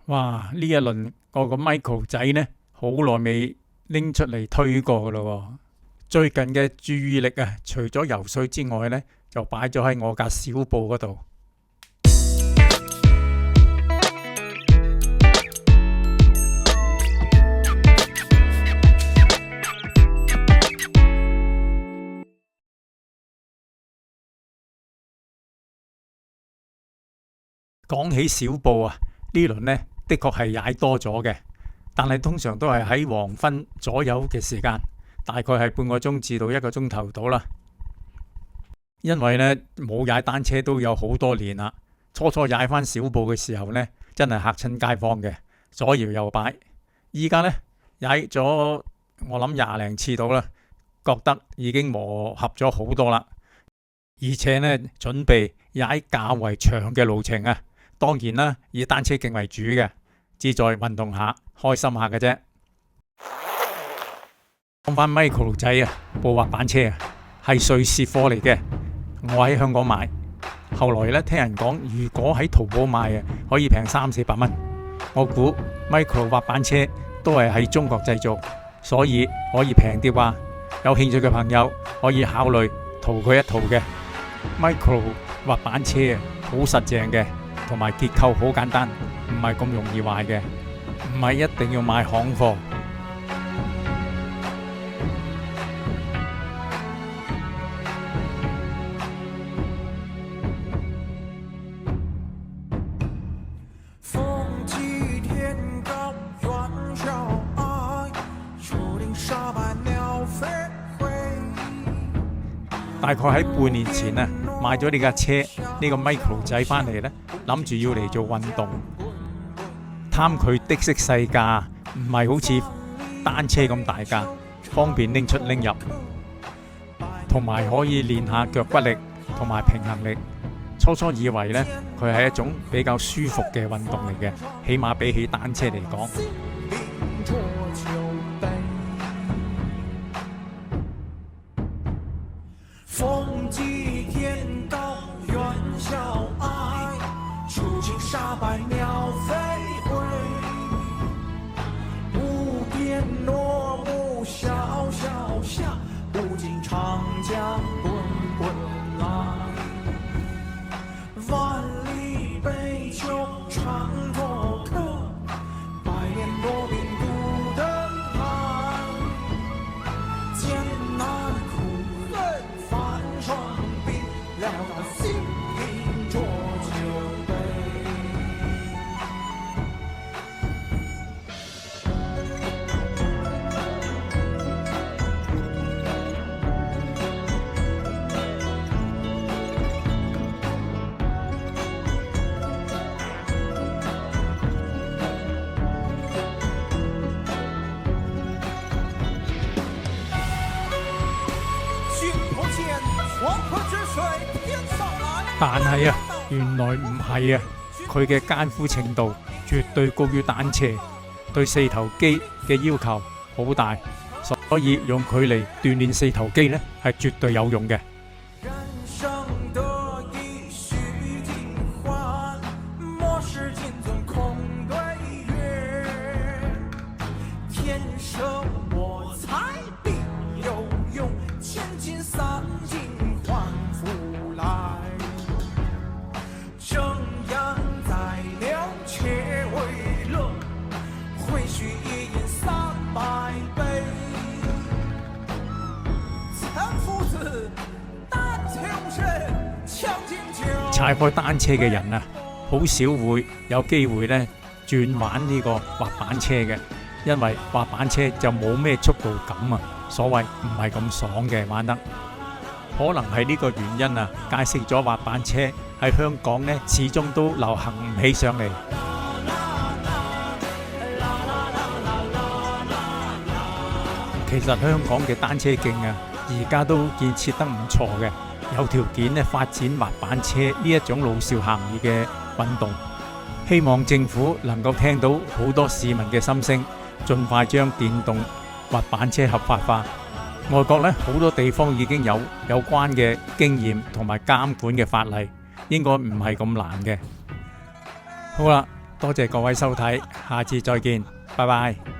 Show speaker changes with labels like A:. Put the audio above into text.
A: 哇！呢一輪我個 Micro 仔呢，好耐未拎出嚟推過噶咯。最近嘅注意力啊，除咗游水之外呢，就擺咗喺我架小步嗰度。講起小步啊，呢輪呢的確係踩多咗嘅，但係通常都係喺黃昏左右嘅時間，大概係半個鐘至到1個鐘頭到啦。因為呢冇踩單車都有好多年啦，初初踩翻小步嘅時候呢，真係嚇親街坊嘅，左搖右擺。依家呢，踩咗我諗20零次到啦，覺得已經磨合咗好多啦，而且呢準備踩較為長嘅路程啊。當然啦，以單車徑為主嘅，志在運動下，開心下嘅啫。講翻 Micro 仔啊，部滑板車啊，係瑞士貨嚟嘅，我喺香港買，後來咧聽人講，如果喺淘寶買啊，可以平300-400蚊。我估 Micro 滑板車都係喺中國製造，所以可以平啲啩。有興趣嘅朋友可以考慮淘佢一淘嘅 Micro 滑板車啊，好實淨嘅。同埋結構好簡單，唔係咁容易壞嘅，唔係一定要買行貨。大概喺半年前啊，買咗呢架車呢個 Micro 仔返嚟呢，諗住要嚟做運動，貪佢的式細架，唔係好似單車咁大架，方便拎出拎入，同埋可以練下腳骨力同埋平衡力。初初以為呢，佢係一種比較舒服嘅運動嚟嘅，起碼比起單車嚟講。風急天高猿嘯哀，觸景沙白鳥飛回，無邊落木蕭蕭下，不盡長江滾滾來，萬里悲秋長過客，百年羅賓孤燈台，艱難苦恨雙臂撩到心靈浊酒杯。但係啊，原來唔係啊，佢嘅艱苦程度絕對高於單車，對四頭肌嘅要求好大，所以用佢嚟鍛煉四頭肌呢係絕對有用嘅。踩開單車嘅人啊，好少會有機會呢轉玩呢個滑板車嘅，因為滑板車就冇咩速度感啊，所謂唔係咁爽嘅玩得。可能係呢個原因啊，解釋咗滑板車喺香港呢始終都流行唔起上嚟。其實香港嘅單車徑啊，而家都建設得唔錯嘅。有條件咧發展滑板車呢一種老少咸宜嘅運動，希望政府能夠聽到好多市民嘅心聲，盡快將電動滑板車合法化。外國呢，好多地方已經有關嘅經驗同埋監管嘅法例，應該唔係咁難嘅。好啦，多謝各位收睇，下次再見，拜拜。